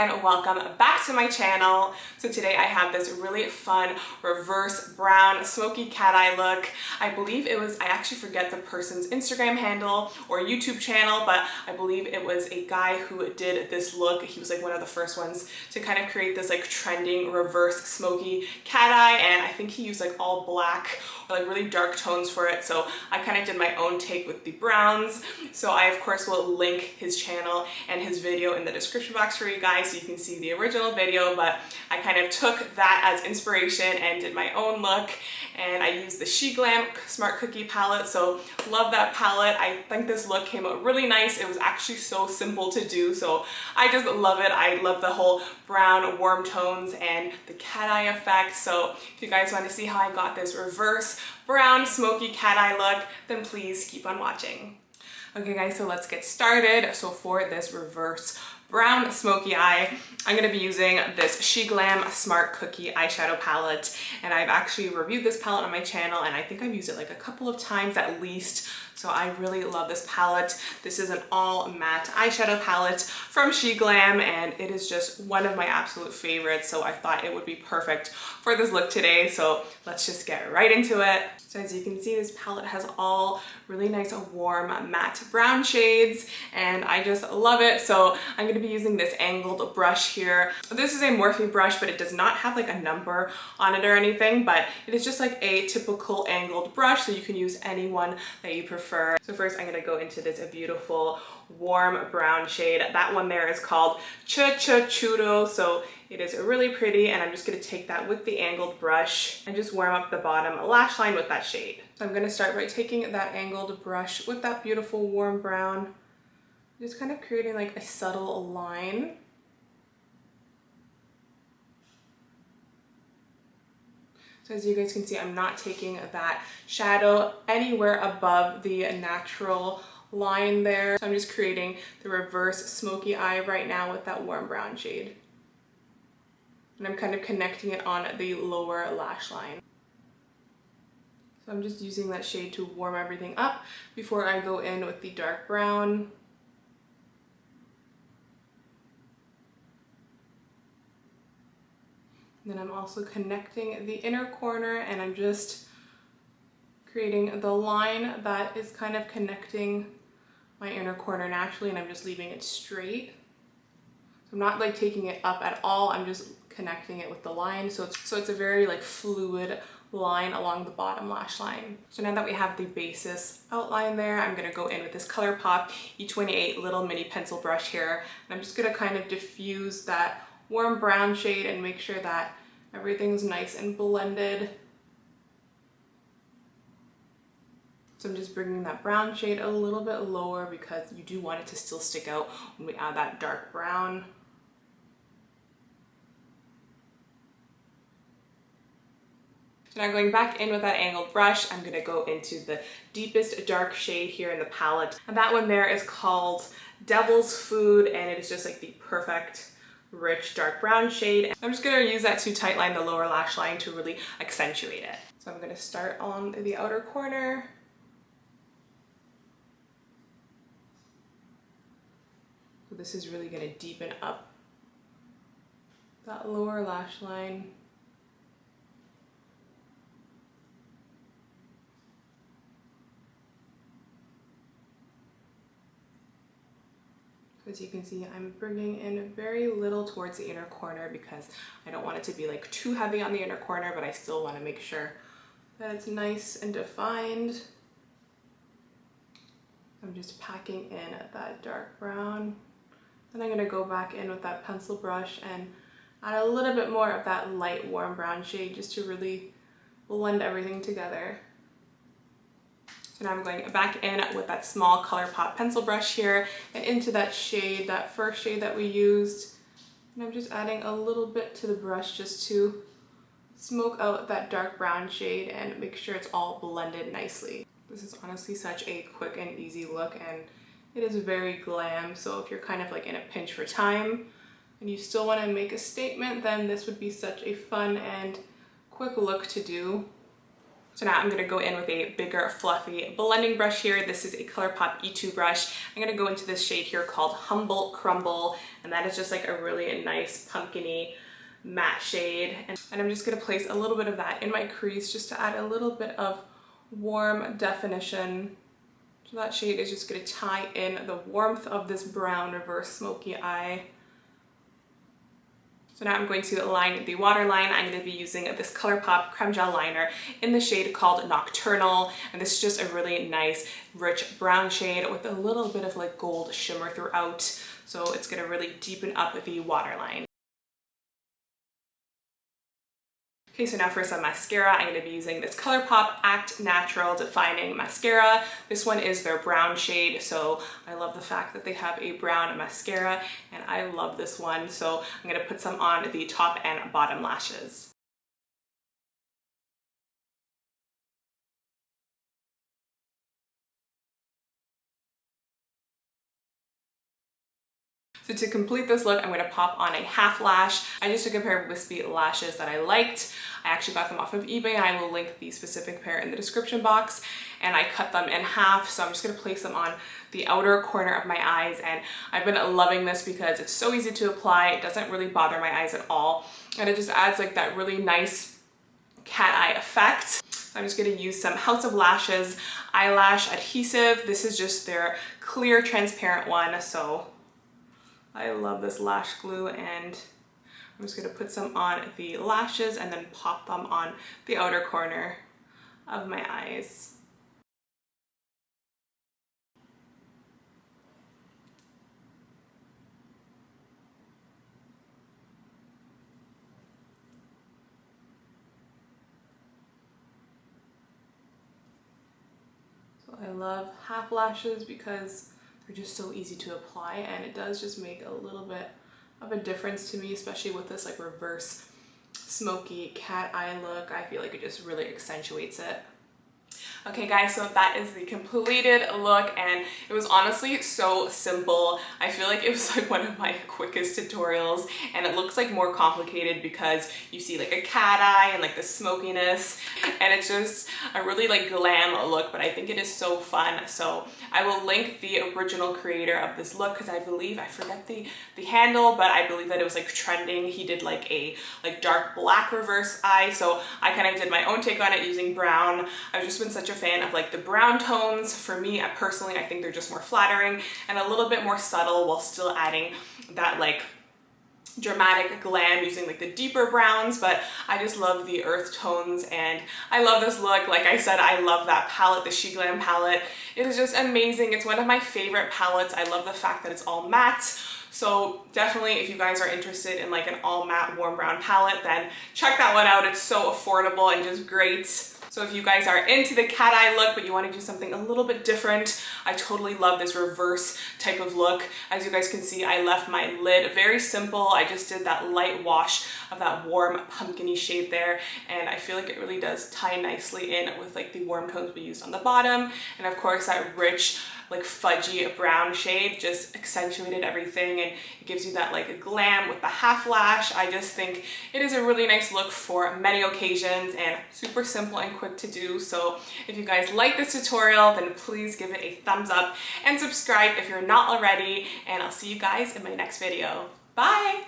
and welcome back to my channel. So today I have this really fun reverse brown smoky cat eye look. I believe it was, I actually forget the person's Instagram handle or YouTube channel, but I believe it was a guy who did this look. He was like one of the first ones to kind of create this like trending reverse smoky cat eye, and I think he used like all black or like really dark tones for it. So I kind of did my own take with the browns. So I of course will link his channel and his video in the description box for you guys so you can see the original video, but I kind of took that as inspiration and did my own look, and I used the Sheglam Smart Cookie palette. So love that palette. I think this look came out really nice. It was actually so simple to do, so I just love it. I love the whole brown warm tones and the cat eye effect. So if you guys want to see how I got this reverse brown smoky cat eye look, then please keep on watching. Okay guys, so let's get started. So for this reverse brown smoky eye, I'm going to be using this Sheglam Smart Cookie eyeshadow palette, and I've actually reviewed this palette on my channel, and I think I've used it like a couple of times at least. So I really love this palette. This is an all matte eyeshadow palette from Sheglam, and it is just one of my absolute favorites. So I thought it would be perfect for this look today. So let's just get right into it. So as you can see, this palette has all really nice warm matte brown shades, and I just love it. So I'm going to be using this angled brush here. This is a Morphe brush, but it does not have like a number on it or anything, but it is just like a typical angled brush, so you can use any one that you prefer. So first I'm going to go into this beautiful warm brown shade. That one there is called Churo, so it is really pretty, and I'm just going to take that with the angled brush and just warm up the bottom lash line with that shade. So I'm going to start by taking that angled brush with that beautiful warm brown, just kind of creating like a subtle line. So as you guys can see, I'm not taking that shadow anywhere above the natural line there. So I'm just creating the reverse smoky eye right now with that warm brown shade. And I'm kind of connecting it on the lower lash line. So I'm just using that shade to warm everything up before I go in with the dark brown. And then I'm also connecting the inner corner, and I'm just creating the line that is kind of connecting my inner corner naturally, and I'm just leaving it straight. So I'm not like taking it up at all, I'm just connecting it with the line. So it's a very like fluid line along the bottom lash line. So now that we have the basis outline there, I'm gonna go in with this ColourPop E28 little mini pencil brush here, and I'm just gonna kind of diffuse that warm brown shade and make sure that everything's nice and blended. So I'm just bringing that brown shade a little bit lower because you do want it to still stick out when we add that dark brown. So now going back in with that angled brush, I'm gonna go into the deepest dark shade here in the palette. And that one there is called Devil's Food, and it is just like the perfect rich dark brown shade. I'm just gonna use that to tightline the lower lash line to really accentuate it. So I'm gonna start on the outer corner. So this is really gonna deepen up that lower lash line. As you can see, I'm bringing in very little towards the inner corner because I don't want it to be like too heavy on the inner corner, but I still want to make sure that it's nice and defined. I'm just packing in that dark brown. Then I'm going to go back in with that pencil brush and add a little bit more of that light warm brown shade just to really blend everything together. So now I'm going back in with that small ColourPop pencil brush here and into that shade, that first shade that we used. And I'm just adding a little bit to the brush just to smoke out that dark brown shade and make sure it's all blended nicely. This is honestly such a quick and easy look, and it is very glam. So if you're kind of like in a pinch for time and you still want to make a statement, then this would be such a fun and quick look to do. So now I'm going to go in with a bigger fluffy blending brush here. This is a ColourPop E2 brush. I'm going to go into this shade here called Humble Crumble, and that is just like a really nice pumpkin-y matte shade. And I'm just going to place a little bit of that in my crease just to add a little bit of warm definition. So that shade is just going to tie in the warmth of this brown Reverse Smoky Eye. So now I'm going to line the waterline. I'm going to be using this ColourPop Creme Gel Liner in the shade called Nocturnal. And this is just a really nice, rich brown shade with a little bit of like gold shimmer throughout. So it's going to really deepen up the waterline. Okay, so now for some mascara, I'm going to be using this ColourPop Act Natural Defining Mascara. This one is their brown shade, so I love the fact that they have a brown mascara, and I love this one. So I'm going to put some on the top and bottom lashes. So to complete this look, I'm going to pop on a half lash. I just took a pair of wispy lashes that I liked. I actually got them off of eBay, and I will link the specific pair in the description box. And I cut them in half, so I'm just going to place them on the outer corner of my eyes. And I've been loving this because it's so easy to apply. It doesn't really bother my eyes at all. And it just adds like that really nice cat eye effect. I'm just going to use some House of Lashes eyelash adhesive. This is just their clear transparent one, so I love this lash glue, and I'm just going to put some on the lashes and then pop them on the outer corner of my eyes. So I love half lashes because they're just so easy to apply, and it does just make a little bit of a difference to me, especially with this like reverse smoky cat eye look. I feel like it just really accentuates it. Okay guys, so that is the completed look, and it was honestly so simple. I feel like it was like one of my quickest tutorials, and it looks like more complicated because you see like a cat eye and like the smokiness, and it's just a really like glam look, but I think it is so fun. So I will link the original creator of this look because I believe, I forget the handle, but I believe that it was like trending. He did like a dark black reverse eye, so I kind of did my own take on it using brown. I've just been such a fan of like the brown tones. For me, personally, I think they're just more flattering and a little bit more subtle while still adding that like dramatic glam using like the deeper browns. But I just love the earth tones, and I love this look. Like I said, I love that palette, the Sheglam palette. It is just amazing. It's one of my favorite palettes. I love the fact that it's all matte. So definitely, if you guys are interested in like an all matte warm brown palette, then check that one out. It's so affordable and just great. So if you guys are into the cat eye look, but you want to do something a little bit different, I totally love this reverse type of look. As you guys can see, I left my lid very simple. I just did that light wash of that warm pumpkin-y shade there, and I feel like it really does tie nicely in with like the warm tones we used on the bottom. And of course, that rich like fudgy brown shade just accentuated everything, and it gives you that like glam with the half lash. I just think it is a really nice look for many occasions and super simple and quick to do. So if you guys like this tutorial, then please give it a thumbs up and subscribe if you're not already, and I'll see you guys in my next video. Bye!